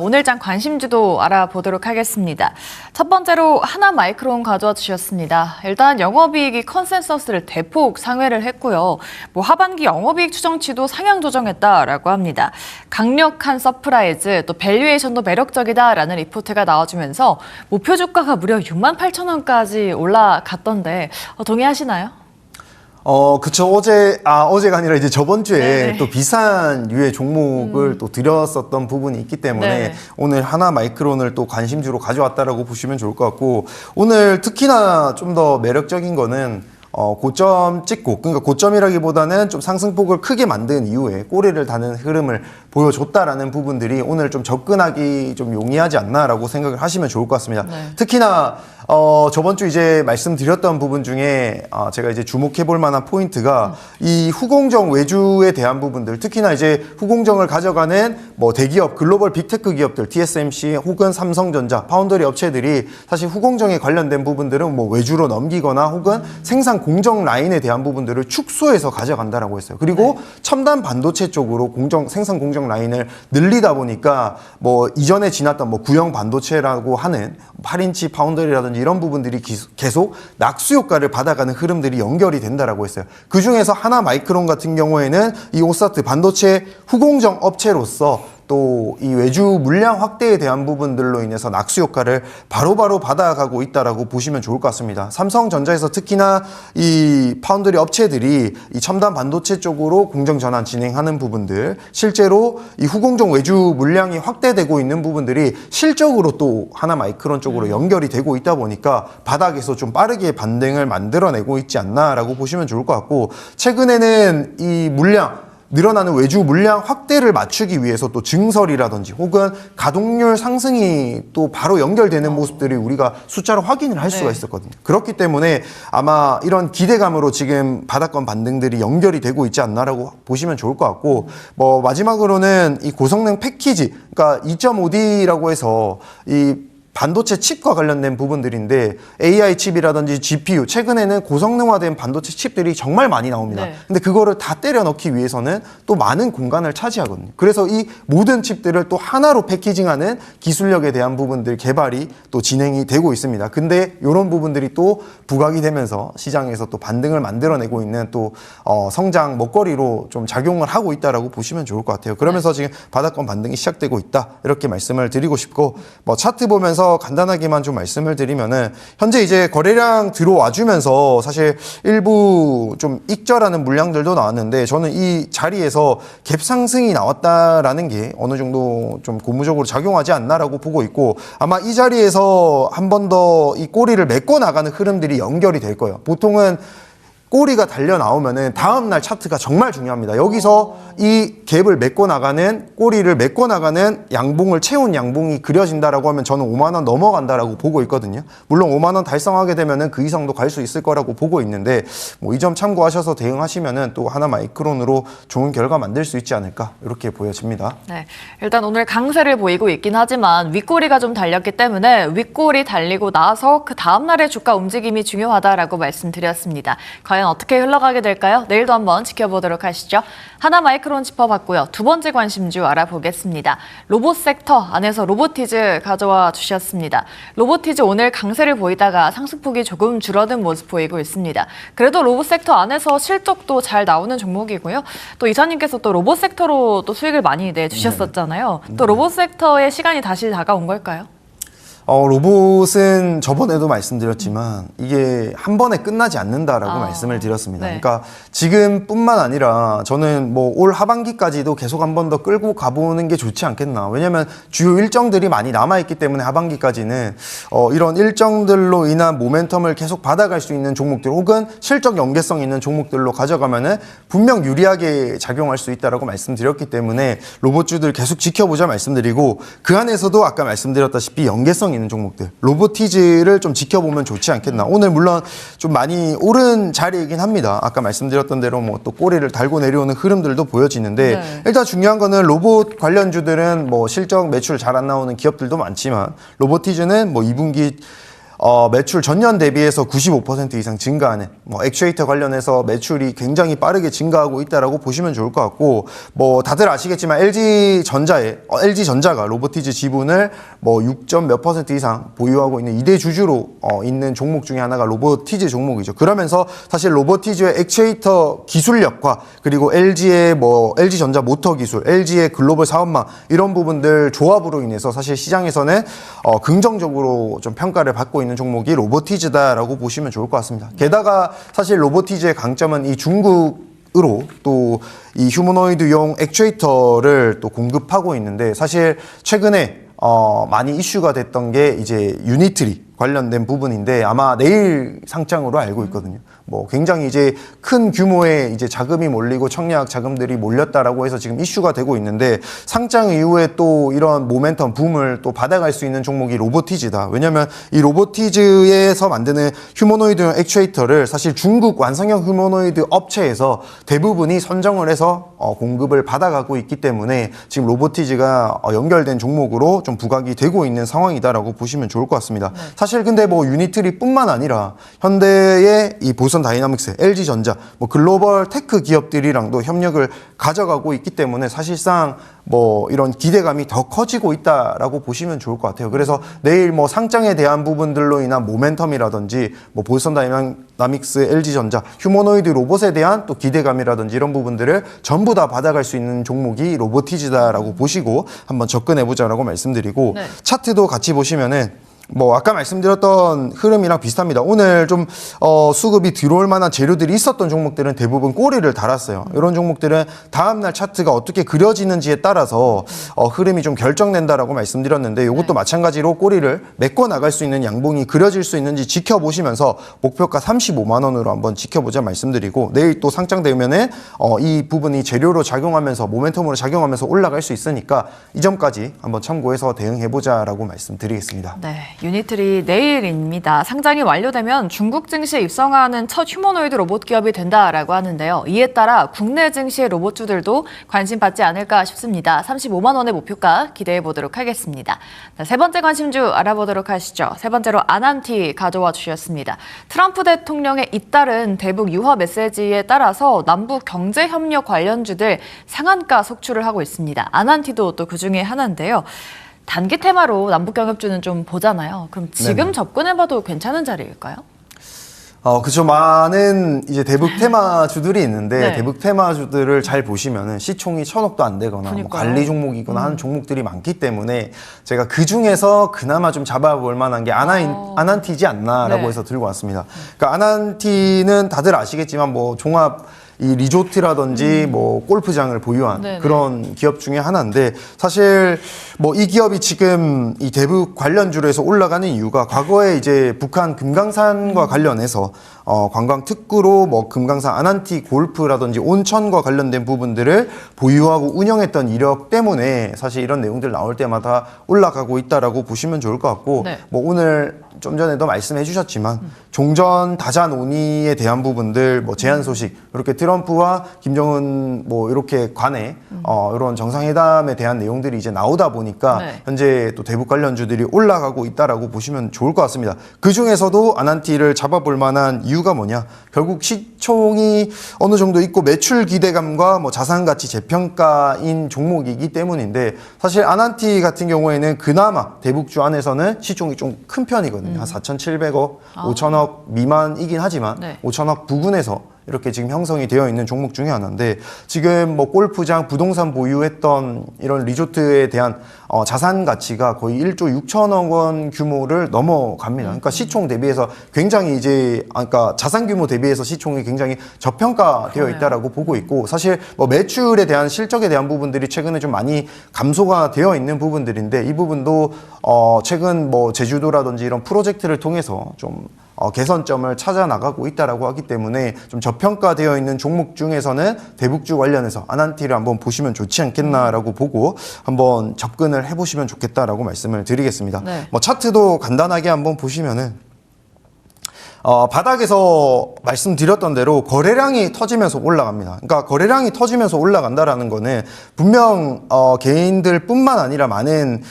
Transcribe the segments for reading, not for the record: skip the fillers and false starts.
오늘 장 관심주도 알아보도록 하겠습니다. 첫 번째로 하나마이크론 가져와 주셨습니다. 일단 영업이익이 컨센서스를 대폭 상회를 했고요. 하반기 영업이익 추정치도 상향 조정했다라고 합니다. 강력한 서프라이즈, 또 밸류에이션도 매력적이다라는 리포트가 나와주면서 목표 주가가 무려 68,000원까지 올라갔던데 동의하시나요? 그쵸. 어제가 아니라 이제 저번 주에 네네. 또 비슷한 류의 종목을 또 드렸었던 부분이 있기 때문에 네네. 오늘 하나마이크론을 또 관심주로 가져왔다라고 보시면 좋을 것 같고, 오늘 특히나 좀 더 매력적인 거는 고점 찍고, 그러니까 고점이라기보다는 좀 상승폭을 크게 만든 이후에 꼬리를 다는 흐름을 보여줬다라는 부분들이 오늘 좀 접근하기 좀 용이하지 않나라고 생각을 하시면 좋을 것 같습니다. 네. 특히나 저번 주 이제 말씀드렸던 부분 중에 제가 이제 주목해 볼 만한 포인트가 이 후공정 외주에 대한 부분들, 특히나 이제 후공정을 가져가는 대기업, 글로벌 빅테크 기업들, TSMC 혹은 삼성전자, 파운더리 업체들이 사실 후공정에 관련된 부분들은 외주로 넘기거나 혹은 생산 공정 라인에 대한 부분들을 축소해서 가져간다라고 했어요. 그리고 첨단 반도체 쪽으로 생산 공정 라인을 늘리다 보니까 이전에 지났던 구형 반도체라고 하는 8인치 파운더리라든지 이런 부분들이 계속 낙수 효과를 받아가는 흐름들이 연결이 된다라고 했어요. 그 중에서 하나마이크론 같은 경우에는 이 오사트 반도체 후공정 업체로서 또 이 외주 물량 확대에 대한 부분들로 인해서 낙수 효과를 바로바로 받아가고 있다라고 보시면 좋을 것 같습니다. 삼성전자에서 특히나 이 파운드리 업체들이 이 첨단 반도체 쪽으로 공정 전환 진행하는 부분들, 실제로 이 후공정 외주 물량이 확대되고 있는 부분들이 실적으로 또 하나마이크론 쪽으로 연결이 되고 있다 보니까 바닥에서 좀 빠르게 반등을 만들어내고 있지 않나라고 보시면 좋을 것 같고, 최근에는 이 늘어나는 외주 물량 확대를 맞추기 위해서 또 증설이라든지 혹은 가동률 상승이 또 바로 연결되는 모습들이 우리가 숫자로 확인을 할 수가 있었거든요. 그렇기 때문에 아마 이런 기대감으로 지금 바닥권 반등들이 연결이 되고 있지 않나라고 보시면 좋을 것 같고, 마지막으로는 이 고성능 패키지, 그러니까 2.5D라고 해서 이 반도체 칩과 관련된 부분들인데, AI 칩이라든지 GPU, 최근에는 고성능화된 반도체 칩들이 정말 많이 나옵니다. 근데 그거를 다 때려 넣기 위해서는 또 많은 공간을 차지하거든요. 그래서 이 모든 칩들을 또 하나로 패키징하는 기술력에 대한 부분들 개발이 또 진행이 되고 있습니다. 근데 이런 부분들이 또 부각이 되면서 시장에서 또 반등을 만들어내고 있는 또 성장 먹거리로 좀 작용을 하고 있다라고 보시면 좋을 것 같아요. 그러면서 지금 바닥권 반등이 시작되고 있다, 이렇게 말씀을 드리고 싶고, 차트 보면서 간단하게만 좀 말씀을 드리면은, 현재 이제 거래량 들어와 주면서 사실 일부 좀 익절하는 물량들도 나왔는데, 저는 이 자리에서 갭 상승이 나왔다라는 게 어느 정도 좀 고무적으로 작용하지 않나라고 보고 있고, 아마 이 자리에서 한 번 더 이 꼬리를 메꿔 나가는 흐름들이 연결이 될 거예요. 보통은 꼬리가 달려 나오면은 다음날 차트가 정말 중요합니다. 여기서 이 갭을 메꿔 나가는, 꼬리를 메꿔 나가는 양봉을 채운 양봉이 그려진다라고 하면 저는 5만 원 넘어간다라고 보고 있거든요. 물론 5만 원 달성하게 되면은 그 이상도 갈 수 있을 거라고 보고 있는데, 이 점 참고하셔서 대응하시면은 또 하나마이크론으로 좋은 결과 만들 수 있지 않을까, 이렇게 보여집니다. 네, 일단 오늘 강세를 보이고 있긴 하지만 윗꼬리가 좀 달렸기 때문에 윗꼬리 달리고 나서 그 다음날의 주가 움직임이 중요하다라고 말씀드렸습니다. 과연 어떻게 흘러가게 될까요? 내일도 한번 지켜보도록 하시죠. 하나마이크론 짚어봤고요. 두 번째 관심주 알아보겠습니다. 로봇 섹터 안에서 로보티즈 가져와 주셨습니다. 로보티즈 오늘 강세를 보이다가 상승폭이 조금 줄어든 모습 보이고 있습니다. 그래도 로봇 섹터 안에서 실적도 잘 나오는 종목이고요. 또 이사님께서 또 로봇 섹터로 또 수익을 많이 내주셨었잖아요. 또 로봇 섹터의 시간이 다시 다가온 걸까요? 로봇은 저번에도 말씀드렸지만 이게 한 번에 끝나지 않는다라고 말씀을 드렸습니다. 그러니까 지금뿐만 아니라 저는 올 하반기까지도 계속 한 번 더 끌고 가보는 게 좋지 않겠나. 왜냐면 주요 일정들이 많이 남아있기 때문에 하반기까지는 이런 일정들로 인한 모멘텀을 계속 받아갈 수 있는 종목들 혹은 실적 연계성 있는 종목들로 가져가면은 분명 유리하게 작용할 수 있다라고 말씀드렸기 때문에 로봇주들 계속 지켜보자 말씀드리고, 그 안에서도 아까 말씀드렸다시피 연계성 있는 종목들, 로보티즈를 좀 지켜보면 좋지 않겠나. 오늘 물론 좀 많이 오른 자리이긴 합니다. 아까 말씀드렸던 대로 또 꼬리를 달고 내려오는 흐름들도 보여지는데, 일단 중요한 거는 로봇 관련주들은 실적 매출 잘 안 나오는 기업들도 많지만, 로보티즈는 2분기 매출 전년 대비해서 95% 이상 증가하는 뭐 액추에이터 관련해서 매출이 굉장히 빠르게 증가하고 있다라고 보시면 좋을 것 같고 뭐 다들 아시겠지만 LG전자가 로보티즈 지분을 뭐 6몇% 이상 보유하고 있는 2대 주주로 있는 종목 중에 하나가 로보티즈 종목이죠. 그러면서 사실 로보티즈의 액추에이터 기술력과 그리고 LG의 뭐 LG전자 모터 기술, LG의 글로벌 사업망 이런 부분들 조합으로 인해서 사실 시장에서는 긍정적으로 좀 평가를 받고 있는 종목이 로보티즈다라고 보시면 좋을 것 같습니다. 게다가 사실 로보티즈의 강점은 이 중국으로 또 이 휴머노이드용 액추에이터를 또 공급하고 있는데 사실 최근에 많이 이슈가 됐던 게 이제 유니트리 관련된 부분인데 아마 내일 상장으로 알고 있거든요. 뭐 굉장히 이제 큰 규모의 이제 자금이 몰리고 청약 자금들이 몰렸다라고 해서 지금 이슈가 되고 있는데 상장 이후에 또 이런 모멘텀 붐을 또 받아갈 수 있는 종목이 로보티즈다. 왜냐면 이 로보티즈에서 만드는 휴머노이드 액추에이터를 사실 중국 완성형 휴머노이드 업체에서 대부분이 선정을 해서 공급을 받아가고 있기 때문에 지금 로보티즈가 연결된 종목으로 좀 부각이 되고 있는 상황이다라고 보시면 좋을 것 같습니다. 네. 사실 근데 뭐 유니트리뿐만 아니라 현대의 이 보선 다이나믹스, LG전자, 뭐 글로벌 테크 기업들이랑도 협력을 가져가고 있기 때문에 사실상 뭐 이런 기대감이 더 커지고 있다라고 보시면 좋을 것 같아요. 그래서 내일 뭐 상장에 대한 부분들로 인한 모멘텀이라든지 뭐 보선 다이나믹스, LG전자, 휴머노이드 로봇에 대한 또 기대감이라든지 이런 부분들을 전부 다 받아갈 수 있는 종목이 로보티즈다라고 보시고 한번 접근해보자라고 말씀드리고 네. 차트도 같이 보시면은 뭐 아까 말씀드렸던 흐름이랑 비슷합니다. 오늘 좀 수급이 들어올 만한 재료들이 있었던 종목들은 대부분 꼬리를 달았어요. 이런 종목들은 다음날 차트가 어떻게 그려지는지에 따라서 흐름이 좀 결정된다라고 말씀드렸는데 이것도 마찬가지로 꼬리를 메꿔 나갈 수 있는 양봉이 그려질 수 있는지 지켜보시면서 목표가 35만 원으로 한번 지켜보자 말씀드리고 내일 또 상장되면은 이 부분이 재료로 작용하면서 모멘텀으로 작용하면서 올라갈 수 있으니까 이 점까지 한번 참고해서 대응해보자라고 말씀드리겠습니다. 네. 유니트리 내일입니다. 상장이 완료되면 중국 증시에 입성하는 첫 휴머노이드 로봇 기업이 된다라고 하는데요. 이에 따라 국내 증시의 로봇주들도 관심 받지 않을까 싶습니다. 35만 원의 목표가 기대해 보도록 하겠습니다. 세 번째 관심주 알아보도록 하시죠. 세 번째로 아난티 가져와 주셨습니다. 트럼프 대통령의 잇따른 대북 유화 메시지에 따라서 남북 경제협력 관련주들 상한가 속출을 하고 있습니다. 아난티도 또 그중에 하나인데요. 단기 테마로 남북경협주는 좀 보잖아요. 그럼 지금 네네. 접근해봐도 괜찮은 자리일까요? 그죠. 많은 이제 대북 테마주들이 있는데 네. 대북 테마주들을 잘 보시면은 시총이 1,000억도 안 되거나 뭐 관리 종목이거나 하는 종목들이 많기 때문에 제가 그 중에서 그나마 좀 잡아볼 만한 게 아난티지 않나라고 네. 해서 들고 왔습니다. 그러니까 아난티는 다들 아시겠지만 뭐 종합 이 리조트라든지 뭐 골프장을 보유한 네네. 그런 기업 중에 하나인데 사실 뭐 이 기업이 지금 이 대북 관련주로 해서 올라가는 이유가 과거에 이제 북한 금강산과 관련해서 관광 특구로 뭐 금강산 아난티 골프라든지 온천과 관련된 부분들을 보유하고 운영했던 이력 때문에 사실 이런 내용들 나올 때마다 올라가고 있다라고 보시면 좋을 것 같고 네. 뭐 오늘 좀 전에도 말씀해 주셨지만 종전 다자 논의에 대한 부분들 뭐 제안 소식 이렇게 트럼프와 김정은 뭐 이렇게 간에 이런 정상회담에 대한 내용들이 이제 나오다 보니까 네. 현재 또 대북 관련주들이 올라가고 있다라고 보시면 좋을 것 같습니다. 그 중에서도 아난티를 잡아볼 만한 이유가 뭐냐? 결국 시총이 어느 정도 있고 매출 기대감과 뭐 자산 가치 재평가인 종목이기 때문인데 사실 아난티 같은 경우에는 그나마 대북주 안에서는 시총이 좀 큰 편이거든요. 한 4,700억, 5천억 미만이긴 하지만 네. 5천억 부근에서 이렇게 지금 형성이 되어 있는 종목 중에 하나인데 지금 뭐 골프장, 부동산 보유했던 이런 리조트에 대한 자산 가치가 거의 1조 6천억 원 규모를 넘어갑니다. 그러니까 시총 대비해서 굉장히 이제 그러니까 자산 규모 대비해서 시총이 굉장히 저평가되어 있다라고 보고 있고 사실 뭐 매출에 대한 실적에 대한 부분들이 최근에 좀 많이 감소가 되어 있는 부분들인데 이 부분도 최근 뭐 제주도라든지 이런 프로젝트를 통해서 좀 개선점을 찾아 나가고 있다라고 하기 때문에 좀 저평가되어 있는 종목 중에서는 대북주 관련해서 아난티를 한번 보시면 좋지 않겠나라고 보고 한번 접근을 해보시면 좋겠다라고 말씀을 드리겠습니다. 네. 뭐 차트도 간단하게 한번 보시면은 바닥에서 말씀드렸던 대로 거래량이 터지면서 올라갑니다. 그러니까 거래량이 터지면서 올라간다라는 거는 분명 개인들뿐만 아니라 많은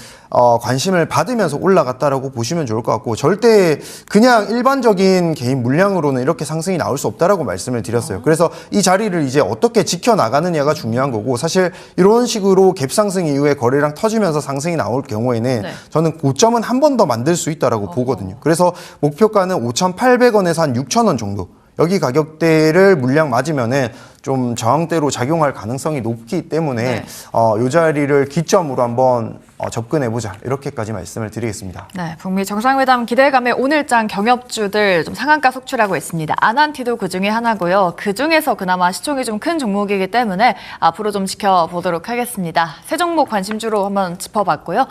관심을 받으면서 올라갔다라고 보시면 좋을 것 같고 절대 그냥 일반적인 개인 물량으로는 이렇게 상승이 나올 수 없다라고 말씀을 드렸어요. 그래서 이 자리를 이제 어떻게 지켜나가느냐가 중요한 거고 사실 이런 식으로 갭 상승 이후에 거래량 터지면서 상승이 나올 경우에는 네. 저는 고점은 한 번 더 만들 수 있다라고 보거든요. 그래서 목표가는 5,800원에서 한 6,000원 정도. 여기 가격대를 물량 맞으면은 좀 저항대로 작용할 가능성이 높기 때문에 네. 이 자리를 기점으로 한번 접근해보자 이렇게까지 말씀을 드리겠습니다. 네, 북미 정상회담 기대감에 오늘장 경협주들 좀 상한가 속출하고 있습니다. 아난티도 그 중에 하나고요. 그 중에서 그나마 시총이 좀 큰 종목이기 때문에 앞으로 좀 지켜보도록 하겠습니다. 세 종목 관심주로 한번 짚어봤고요.